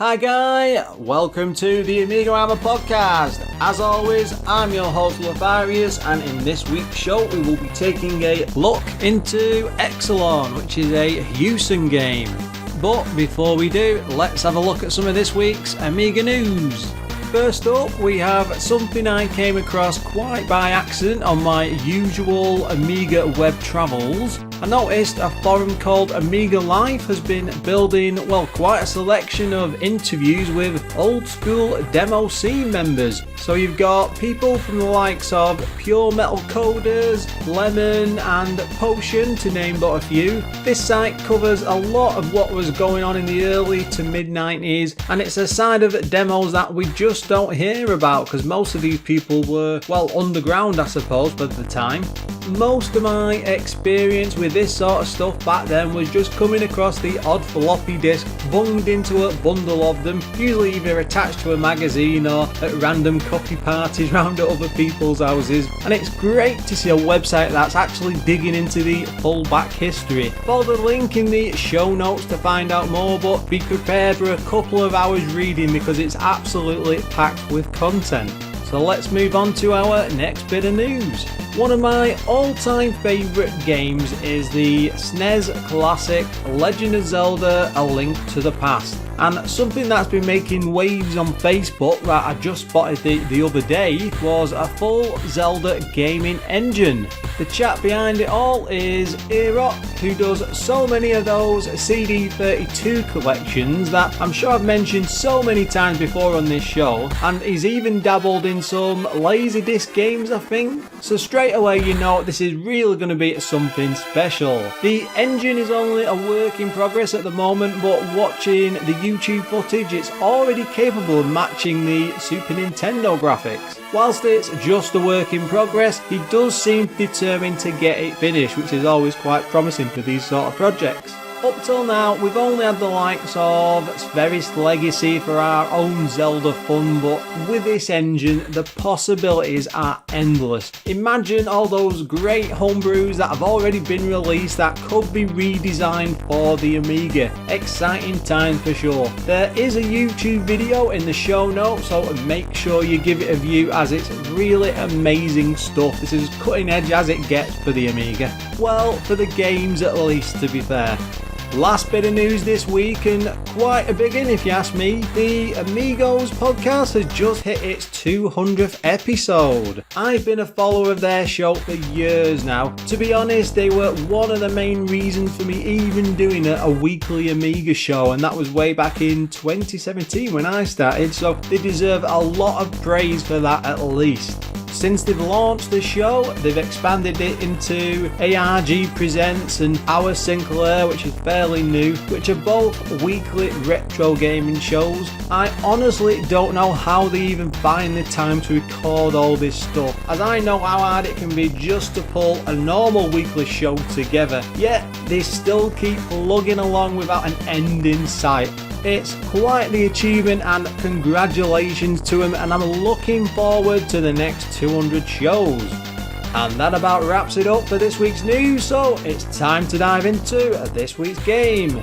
Hi guy, welcome to the AMIGArama podcast. As always, I'm your host Lorfarius, and in this week's show we will be taking a look into Exolon, which is a Hewson game. But before we do, let's have a look at some of this week's Amiga news. First up, we have something I came across quite by accident on my usual Amiga web travels. I noticed a forum called Amiga Life has been building, quite a selection of interviews with old school Demoscene members. So you've got people from the likes of Pure Metal Coders, Lemon and Potion, to name but a few. This site covers a lot of what was going on in the early to mid 90s, and it's a side of demos that we just don't hear about because most of these people were, underground I suppose by the time. Most of my experience with this sort of stuff back then was just coming across the odd floppy disk bunged into a bundle of them, usually either attached to a magazine or at random copy parties round at other people's houses, and it's great to see a website that's actually digging into the full back history. Follow the link in the show notes to find out more, but be prepared for a couple of hours reading because it's absolutely packed with content. So let's move on to our next bit of news. One of my all-time favourite games is the SNES classic Legend of Zelda: A Link to the Past. And something that's been making waves on Facebook that I just spotted the other day was a full Zelda gaming engine. The chap behind it all is Erok, who does so many of those CD32 collections that I'm sure I've mentioned so many times before on this show, and he's even dabbled in some Laserdisc games, I think. So straight away you know this is really going to be something special. The engine is only a work in progress at the moment, but watching the YouTube footage it's already capable of matching the Super Nintendo graphics. Whilst it's just a work in progress, he does seem determined to get it finished, which is always quite promising for these sort of projects. Up till now, we've only had the likes of Spheris Legacy for our own Zelda fun, but with this engine, the possibilities are endless. Imagine all those great homebrews that have already been released that could be redesigned for the Amiga. Exciting times for sure. There is a YouTube video in the show notes, so make sure you give it a view as it's really amazing stuff. This is as cutting edge as it gets for the Amiga. Well, for the games at least, to be fair. Last bit of news this week, and quite a big one if you ask me. The Amigos podcast has just hit its 200th episode. I've been a follower of their show for years now. To be honest, they were one of the main reasons for me even doing a weekly Amiga show, and that was way back in 2017 when I started, so they deserve a lot of praise for that at least. Since they've launched the show, they've expanded it into ARG Presents and Our Sinclair, which is fairly new, which are both weekly retro gaming shows. I honestly don't know how they even find the time to record all this stuff, as I know how hard it can be just to pull a normal weekly show together, yet they still keep plugging along without an end in sight. It's quite the achievement, and congratulations to him, and I'm looking forward to the next 200 shows. And that about wraps it up for this week's news, so it's time to dive into this week's game.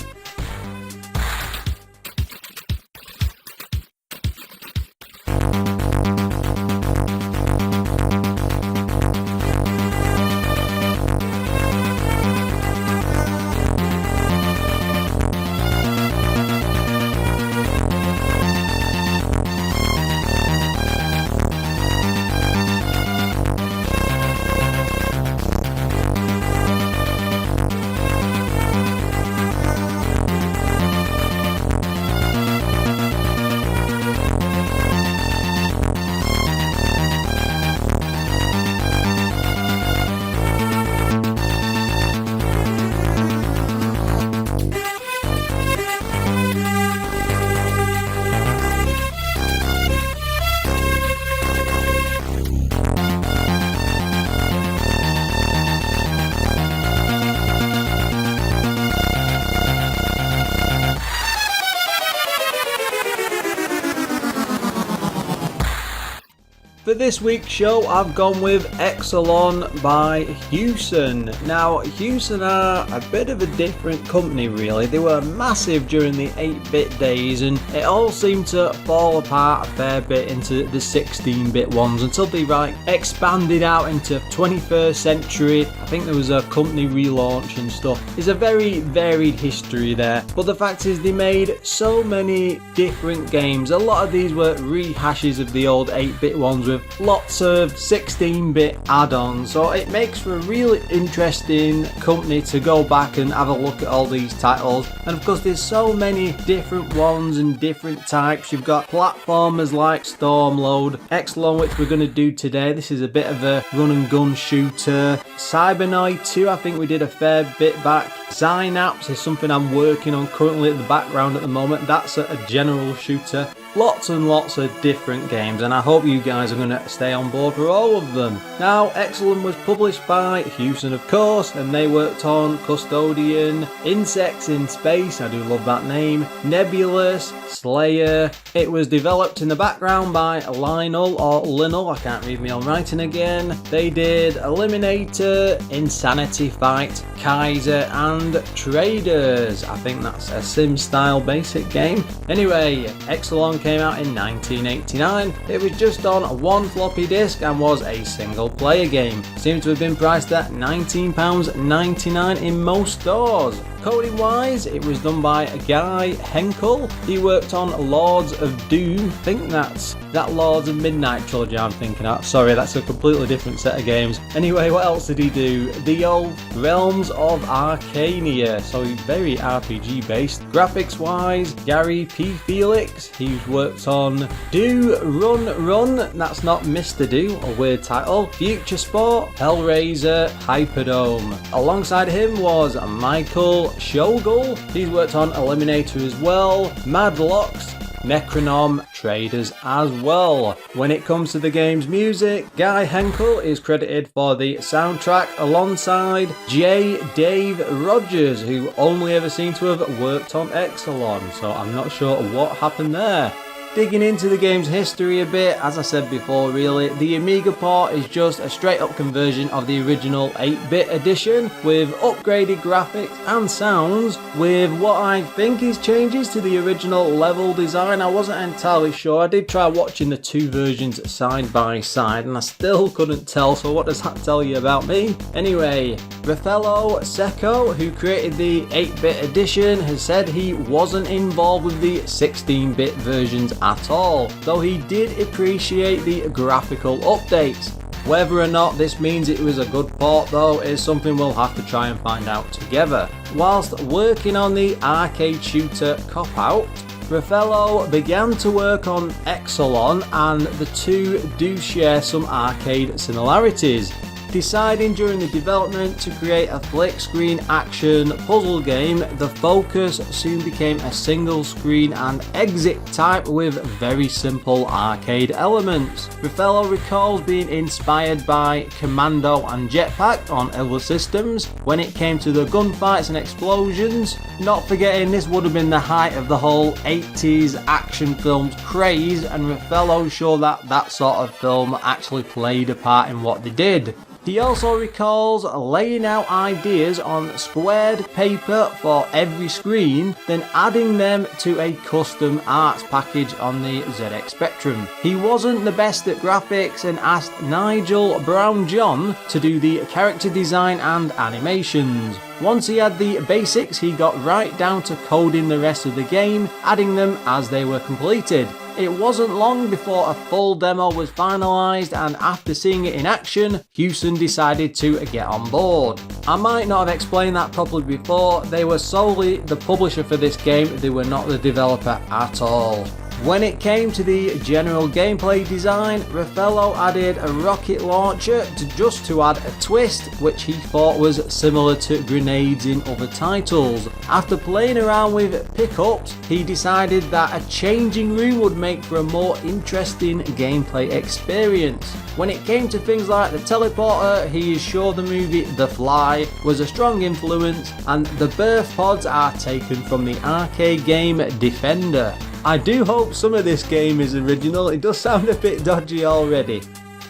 For this week's show, I've gone with Exolon by Hewson. Now, Hewson are a bit of a different company really. They were massive during the 8-bit days and it all seemed to fall apart a fair bit into the 16-bit ones until they expanded out into 21st century. I think there was a company relaunch and stuff. There's a very varied history there, but the fact is they made so many different games. A lot of these were rehashes of the old 8-bit ones with lots of 16-bit add-ons, so it makes for a really interesting company to go back and have a look at all these titles. And of course there's so many different ones and different types. You've got platformers like Stormload, Exolon, which we're going to do today. This is a bit of a run and gun shooter. Cybernoid 2, I think we did a fair bit back. Synapse is something I'm working on currently at the background at the moment. That's a general shooter. Lots and lots of different games, and I hope you guys are going to stay on board for all of them. Now, Exolon was published by Hewson, of course, and they worked on Custodian, Insects in Space, I do love that name, Nebulous, Slayer. It was developed in the background by Lionel, or Linel, I can't read my own writing again. They did Eliminator, Insanity Fight, Kaiser, and Traders. I think that's a sim-style basic game. Anyway, Exolon came out in 1989. It was just on one floppy disk and was a single player game. Seems to have been priced at £19.99 in most stores. Coding wise, it was done by Guy Henkel. He worked on Lords of Doom. I think that's that Lords of Midnight trilogy I'm thinking of. Sorry, that's a completely different set of games. Anyway, what else did he do? The old Realms of Arcania, so very RPG based. Graphics wise, Gary P. Felix. He's worked on Do Run Run, that's not Mr. Do, a weird title. Future Sport, Hellraiser, Hyperdome. Alongside him was Michael Shogul. He's worked on Eliminator as well, Madlocks, Necronom, Traders as well. When it comes to the game's music, Guy Henkel is credited for the soundtrack alongside J. Dave Rogers, who only ever seemed to have worked on Exolon, so I'm not sure what happened there. Digging into the game's history a bit, as I said before really, the Amiga port is just a straight up conversion of the original 8-bit edition with upgraded graphics and sounds with what I think is changes to the original level design. I wasn't entirely sure. I did try watching the two versions side by side and I still couldn't tell, so what does that tell you about me? Anyway, Raffaello Secco, who created the 8-bit edition, has said he wasn't involved with the 16-bit versions at all, though he did appreciate the graphical updates. Whether or not this means it was a good port though is something we'll have to try and find out together. Whilst working on the arcade shooter Cop Out, Raffaello began to work on Exolon, and the two do share some arcade similarities. Deciding during the development to create a flick screen action puzzle game, the focus soon became a single screen and exit type with very simple arcade elements. Raffaello recalls being inspired by Commando and Jetpack on other systems when it came to the gunfights and explosions. Not forgetting this would have been the height of the whole 80s action films craze, and Raffaello showed that that sort of film actually played a part in what they did. He also recalls laying out ideas on squared paper for every screen, then adding them to a custom arts package on the ZX Spectrum. He wasn't the best at graphics and asked Nigel Brown-John to do the character design and animations. Once he had the basics, he got right down to coding the rest of the game, adding them as they were completed. It wasn't long before a full demo was finalised, and after seeing it in action, Hewson decided to get on board. I might not have explained that properly before. They were solely the publisher for this game, they were not the developer at all. When it came to the general gameplay design, Raffaello added a rocket launcher just to add a twist, which he thought was similar to grenades in other titles. After playing around with pickups, he decided that a changing room would make for a more interesting gameplay experience. When it came to things like the teleporter, he is sure the movie The Fly was a strong influence, and the birth pods are taken from the arcade game Defender. I do hope some of this game is original, it does sound a bit dodgy already.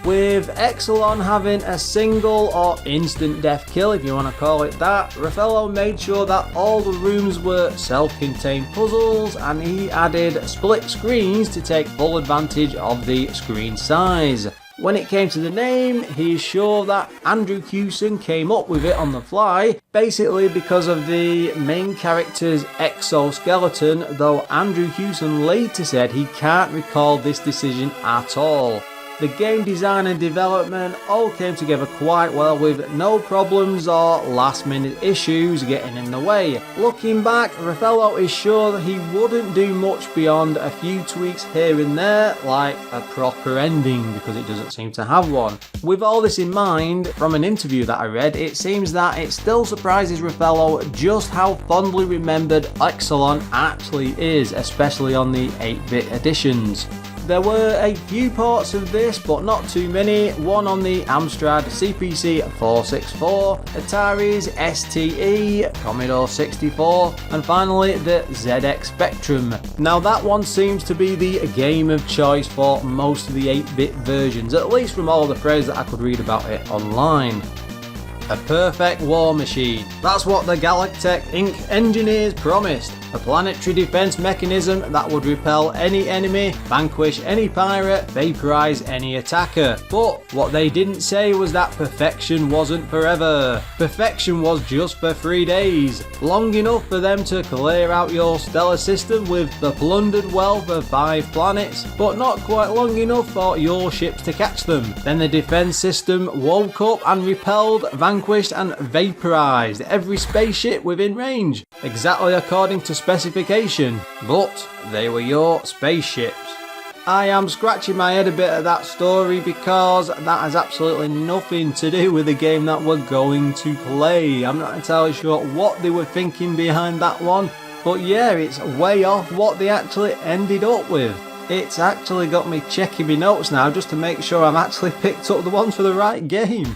With Exolon having a single or instant death kill, if you want to call it that, Raffaello made sure that all the rooms were self-contained puzzles, and he added split screens to take full advantage of the screen size. When it came to the name, he's sure that Andrew Hewson came up with it on the fly, basically because of the main character's exoskeleton, though Andrew Hewson later said he can't recall this decision at all. The game design and development all came together quite well, with no problems or last minute issues getting in the way. Looking back, Raffaello is sure that he wouldn't do much beyond a few tweaks here and there, like a proper ending, because it doesn't seem to have one. With all this in mind, from an interview that I read, it seems that it still surprises Raffaello just how fondly remembered Exolon actually is, especially on the 8-bit editions. There were a few ports of this, but not too many. One on the Amstrad CPC 464, Atari's STE, Commodore 64, and finally the ZX Spectrum. Now that one seems to be the game of choice for most of the 8-bit versions, at least from all the praise that I could read about it online. A perfect war machine. That's what the Galactech Inc. engineers promised. A planetary defense mechanism that would repel any enemy, vanquish any pirate, vaporize any attacker. But what they didn't say was that perfection wasn't forever. Perfection was just for 3 days. Long enough for them to clear out your stellar system with the plundered wealth of 5 planets, but not quite long enough for your ships to catch them. Then the defense system woke up and repelled, vanquished and vaporized every spaceship within range, exactly according to specification, but they were your spaceships. I am scratching my head a bit at that story because that has absolutely nothing to do with the game that we're going to play. I'm not entirely sure what they were thinking behind that one, but yeah, it's way off what they actually ended up with. It's actually got me checking my notes now just to make sure I've actually picked up the ones for the right game.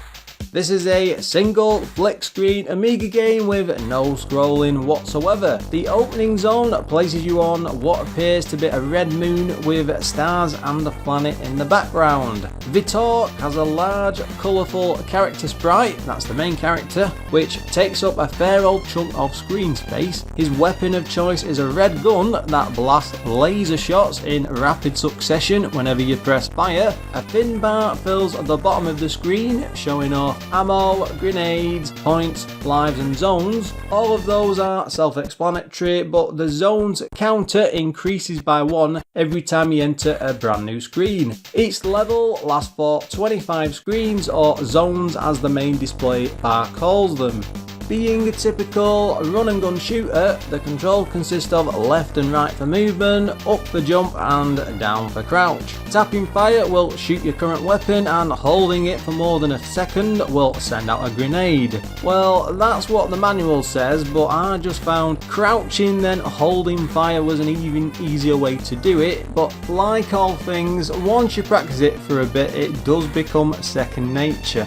This is a single flick screen Amiga game with no scrolling whatsoever. The opening zone places you on what appears to be a red moon with stars and a planet in the background. Vitor has a large colourful character sprite, that's the main character, which takes up a fair old chunk of screen space. His weapon of choice is a red gun that blasts laser shots in rapid succession whenever you press fire. A thin bar fills the bottom of the screen, showing off ammo, grenades, points, lives and zones. All of those are self-explanatory, but the zones counter increases by 1 every time you enter a brand new screen. Each level lasts for 25 screens, or zones as the main display bar calls them. Being a typical run and gun shooter, the control consists of left and right for movement, up for jump and down for crouch. Tapping fire will shoot your current weapon, and holding it for more than a second will send out a grenade. Well, that's what the manual says, but I just found crouching then holding fire was an even easier way to do it, but like all things, once you practice it for a bit, it does become second nature.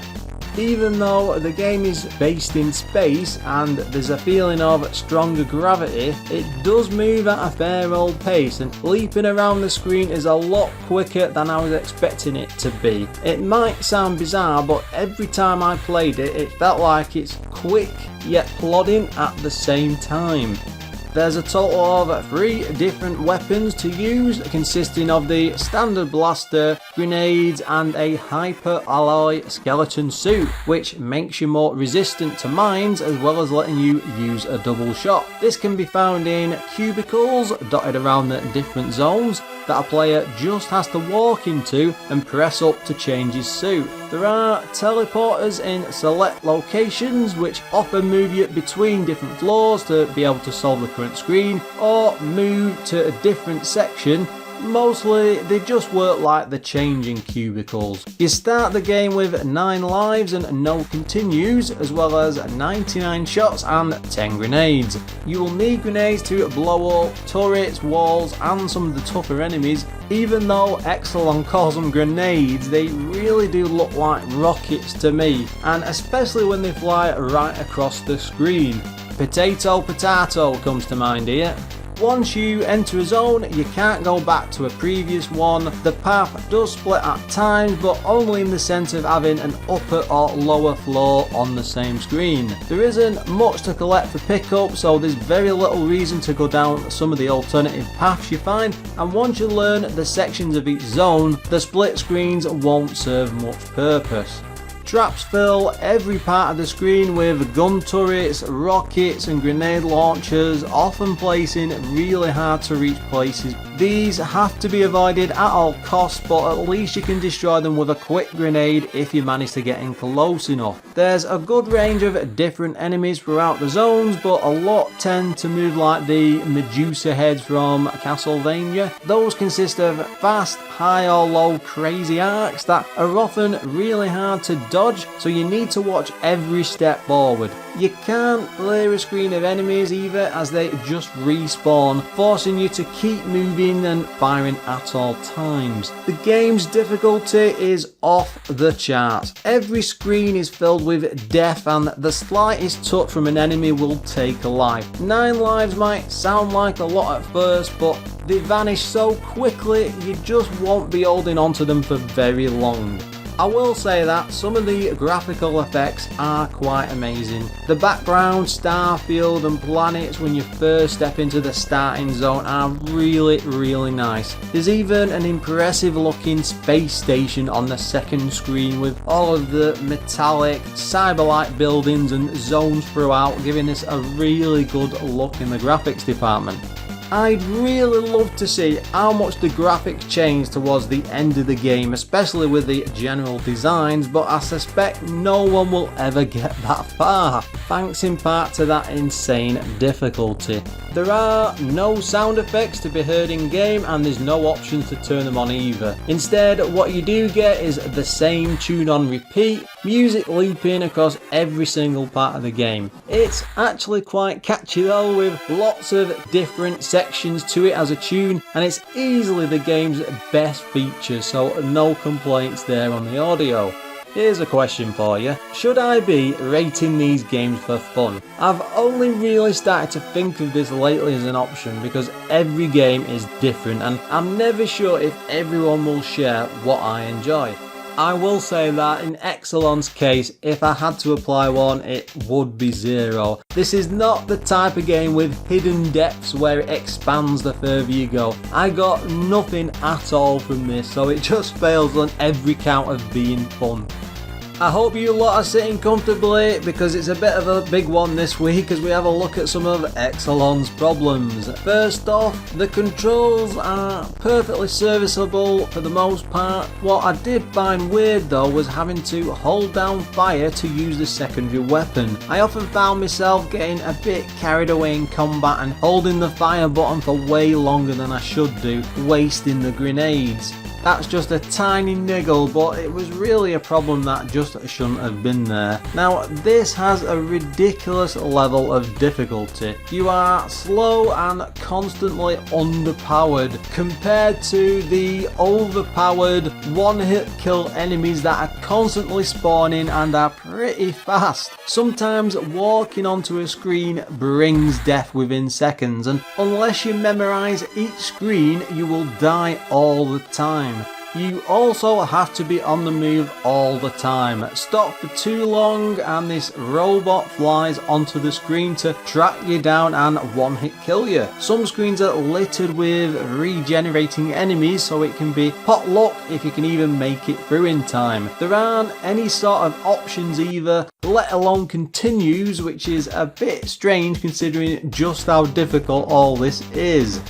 Even though the game is based in space and there's a feeling of stronger gravity, it does move at a fair old pace, and leaping around the screen is a lot quicker than I was expecting it to be. It might sound bizarre, but every time I played it, it felt like it's quick yet plodding at the same time. There's a total of 3 different weapons to use, consisting of the standard blaster, grenades and a hyper alloy skeleton suit, which makes you more resistant to mines as well as letting you use a double shot. This can be found in cubicles dotted around the different zones that a player just has to walk into and press up to change his suit. There are teleporters in select locations which often move you between different floors to be able to solve the current screen or move to a different section. Mostly they just work like the changing cubicles. You start the game with 9 lives and no continues, as well as 99 shots and 10 grenades. You will need grenades to blow up turrets, walls and some of the tougher enemies. Even though Exolon calls them grenades, they really do look like rockets to me, and especially when they fly right across the screen. Potato comes to mind here. Once you enter a zone, you can't go back to a previous one. The path does split at times, but only in the sense of having an upper or lower floor on the same screen. There isn't much to collect for pickup, so there's very little reason to go down some of the alternative paths you find, and once you learn the sections of each zone, the split screens won't serve much purpose. Traps fill every part of the screen with gun turrets, rockets and grenade launchers, often placing really hard to reach places. These have to be avoided at all costs, but at least you can destroy them with a quick grenade if you manage to get in close enough. There's a good range of different enemies throughout the zones, but a lot tend to move like the Medusa heads from Castlevania. Those consist of fast, high or low crazy arcs that are often really hard to dodge, so you need to watch every step forward. You can't clear a screen of enemies either, as they just respawn, forcing you to keep moving and firing at all times. The game's difficulty is off the charts. Every screen is filled with death, and the slightest touch from an enemy will take a life. 9 lives might sound like a lot at first, but they vanish so quickly you just won't be holding on to them for very long. I will say that some of the graphical effects are quite amazing. The background, starfield and planets when you first step into the starting zone are really nice. There's even an impressive looking space station on the second screen with all of the metallic, cyber-like buildings and zones throughout, giving this a really good look in the graphics department. I'd really love to see how much the graphics change towards the end of the game, especially with the general designs, but I suspect no one will ever get that far, thanks in part to that insane difficulty. There are no sound effects to be heard in game, and there's no options to turn them on either. Instead, what you do get is the same tune on repeat, music looping across every single part of the game. It's actually quite catchy though, with lots of different sections to it as a tune, and it's easily the game's best feature, so no complaints there on the audio. Here's a question for you. Should I be rating these games for fun? I've only really started to think of this lately as an option because every game is different, and I'm never sure if everyone will share what I enjoy. I will say that in Exolon's case, if I had to apply one, it would be 0. This is not the type of game with hidden depths where it expands the further you go. I got nothing at all from this, so it just fails on every count of being fun. I hope you lot are sitting comfortably because it's a bit of a big one this week as we have a look at some of Exolon's problems. First off, the controls are perfectly serviceable for the most part. What I did find weird though was having to hold down fire to use the secondary weapon. I often found myself getting a bit carried away in combat and holding the fire button for way longer than I should do, wasting the grenades. That's just a tiny niggle, but it was really a problem that just shouldn't have been there. Now, this has a ridiculous level of difficulty. You are slow and constantly underpowered compared to the overpowered one-hit kill enemies that are constantly spawning and are pretty fast. Sometimes walking onto a screen brings death within seconds, and unless you memorize each screen, you will die all the time. You also have to be on the move all the time. Stop for too long and this robot flies onto the screen to track you down and one-hit kill you. Some screens are littered with regenerating enemies, so it can be pot luck if you can even make it through in time. There aren't any sort of options either, let alone continues, which is a bit strange considering just how difficult all this is.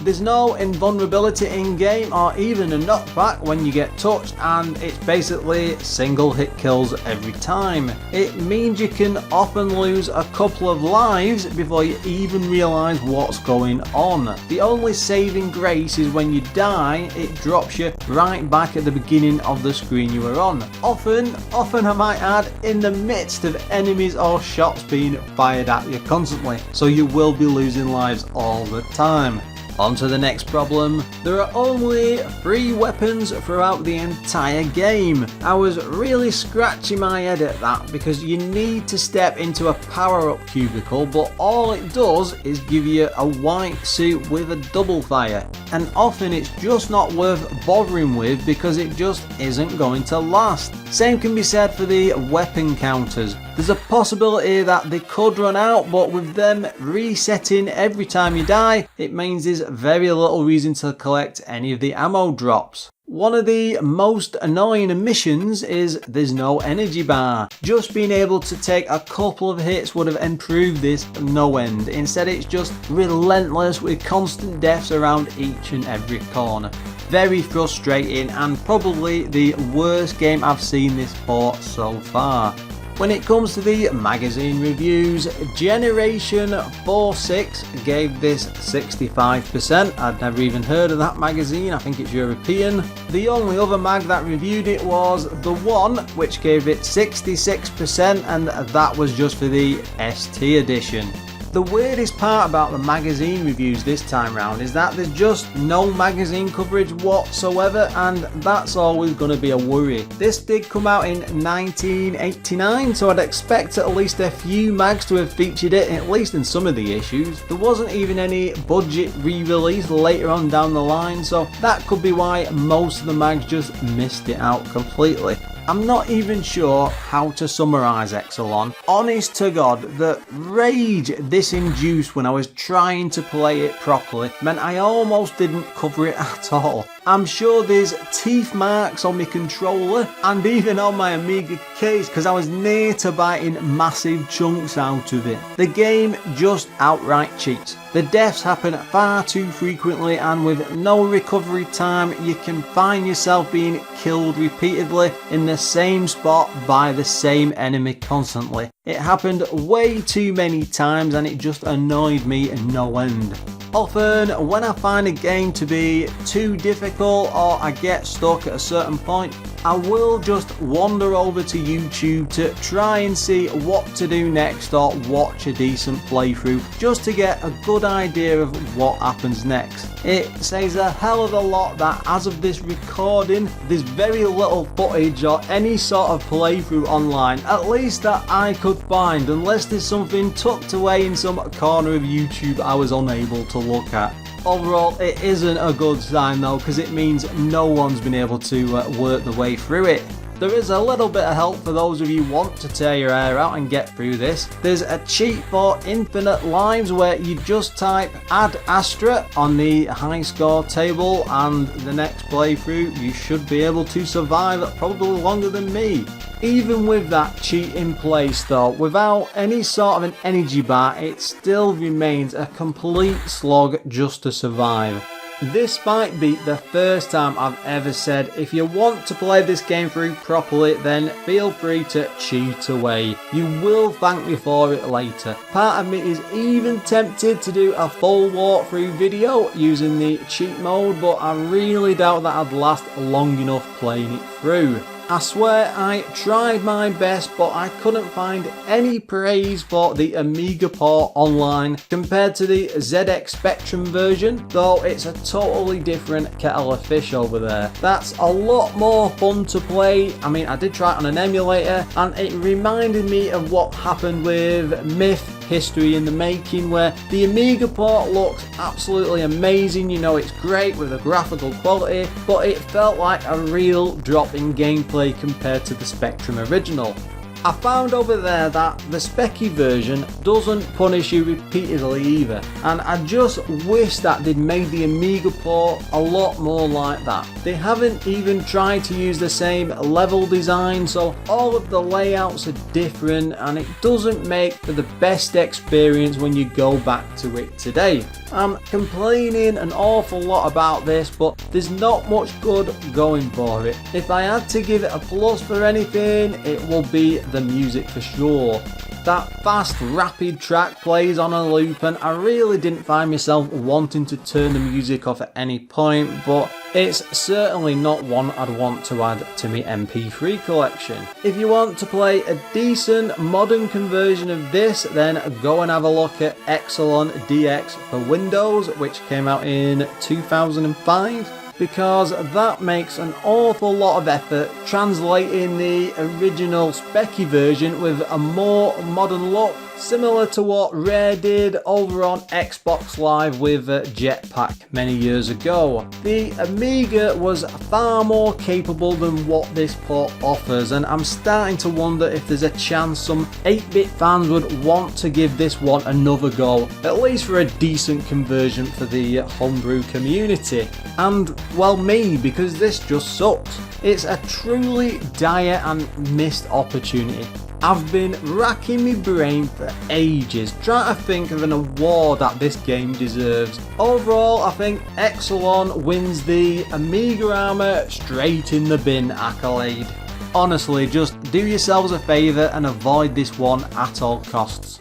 There's no invulnerability in game or even a knockback when you get touched, and it's basically single hit kills every time. It means you can often lose a couple of lives before you even realise what's going on. The only saving grace is when you die, it drops you right back at the beginning of the screen you were on. Often I might add, in the midst of enemies or shots being fired at you constantly, so you will be losing lives all the time. On to the next problem. There are only 3 weapons throughout the entire game. I was really scratching my head at that because you need to step into a power-up cubicle, but all it does is give you a white suit with a double fire, and often it's just not worth bothering with because it just isn't going to last. Same can be said for the weapon counters. There's a possibility that they could run out, but with them resetting every time you die, it means there's very little reason to collect any of the ammo drops. One of the most annoying missions is there's no energy bar. Just being able to take a couple of hits would have improved this no end. Instead it's just relentless with constant deaths around each and every corner. Very frustrating and probably the worst game I've seen this for so far. When it comes to the magazine reviews, Generation 4.6 gave this 65%. I'd never even heard of that magazine, I think it's European. The only other mag that reviewed it was The One, which gave it 66%, and that was just for the ST edition. The weirdest part about the magazine reviews this time round is that there's just no magazine coverage whatsoever, and that's always going to be a worry. This did come out in 1989, so I'd expect at least a few mags to have featured it, at least in some of the issues. There wasn't even any budget re-release later on down the line, so that could be why most of the mags just missed it out completely. I'm not even sure how to summarise Exolon. Honest to God, the rage this induced when I was trying to play it properly meant I almost didn't cover it at all. I'm sure there's teeth marks on my controller and even on my Amiga case because I was near to biting massive chunks out of it. The game just outright cheats. The deaths happen far too frequently, and with no recovery time you can find yourself being killed repeatedly in the same spot by the same enemy constantly. It happened way too many times and it just annoyed me no end. Often when I find a game to be too difficult or I get stuck at a certain point, I will just wander over to YouTube to try and see what to do next or watch a decent playthrough just to get a good idea of what happens next. It says a hell of a lot that as of this recording there's very little footage or any sort of playthrough online, at least that I could find, unless there's something tucked away in some corner of YouTube I was unable to look at. Overall, it isn't a good sign though, because it means no one's been able to work their way through it. There is a little bit of help for those of you who want to tear your hair out and get through this. There's a cheat for infinite lives where you just type Ad Astra on the high score table, and the next playthrough you should be able to survive probably longer than me. Even with that cheat in place though, without any sort of an energy bar, it still remains a complete slog just to survive. This might be the first time I've ever said if you want to play this game through properly then feel free to cheat away. You will thank me for it later. Part of me is even tempted to do a full walkthrough video using the cheat mode, but I really doubt that I'd last long enough playing it through. I swear I tried my best, but I couldn't find any praise for the Amiga port online compared to the ZX Spectrum version, though it's a totally different kettle of fish over there. That's a lot more fun to play. I mean, I did try it on an emulator and it reminded me of what happened with Myth History in the Making, where the Amiga port looks absolutely amazing, you know, it's great with the graphical quality, but it felt like a real drop in gameplay compared to the Spectrum original. I found over there that the Specky version doesn't punish you repeatedly either, and I just wish that they'd made the Amiga port a lot more like that. They haven't even tried to use the same level design, so all of the layouts are different and it doesn't make for the best experience when you go back to it today. I'm complaining an awful lot about this, but there's not much good going for it. If I had to give it a plus for anything, it will be the music for sure. That fast, rapid track plays on a loop and I really didn't find myself wanting to turn the music off at any point, but It's certainly not one I'd want to add to my MP3 collection. If you want to play a decent modern conversion of this, then go and have a look at Exolon DX for Windows, which came out in 2005. Because that makes an awful lot of effort translating the original specky version with a more modern look, similar to what Rare did over on Xbox Live with Jetpack many years ago. The Amiga was far more capable than what this port offers, and I'm starting to wonder if there's a chance some 8-bit fans would want to give this one another go, at least for a decent conversion for the homebrew community. And, well, me, because this just sucks. It's a truly dire and missed opportunity. I've been racking my brain for ages trying to think of an award that this game deserves. Overall, I think Exolon wins the AMIGArama straight in the bin accolade. Honestly, just do yourselves a favour and avoid this one at all costs.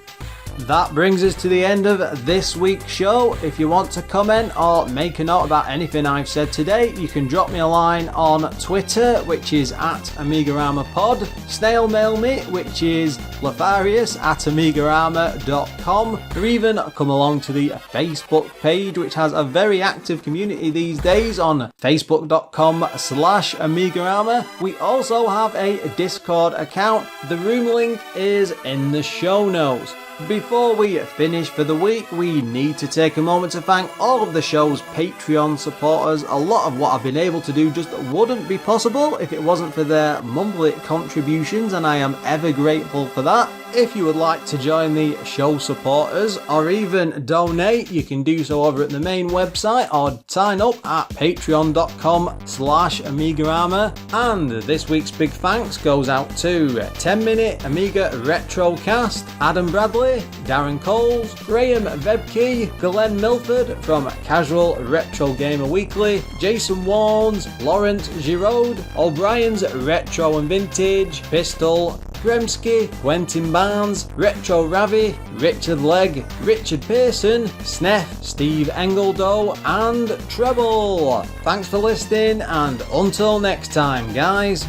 That brings us to the end of this week's show. If you want to comment or make a note about anything I've said today, you can drop me a line on Twitter, which is at AmigaRamaPod, snail mail me, which is Lorfarius at AmigaRama.com, or even come along to the Facebook page, which has a very active community these days on Facebook.com/AmigaRama. We also have a Discord account. The room link is in the show notes. Before we finish for the week, we need to take a moment to thank all of the show's Patreon supporters. A lot of what I've been able to do just wouldn't be possible if it wasn't for their monthly contributions, and I am ever grateful for that. If you would like to join the show supporters or even donate, you can do so over at the main website or sign up at patreon.com/AmigaRama. And this week's big thanks goes out to 10 Minute Amiga Retrocast, Adam Bradley, Darren Coles, Graham Vebke, Glenn Milford from Casual Retro Gamer Weekly, Jason Warnes, Lawrence Giraud, O'Brien's Retro and Vintage, Pistol, Bremski, Quentin Barnes, Retro Ravi, Richard Legg, Richard Pearson, Sneff, Steve Engeldo, and Treble. Thanks for listening, and until next time, guys.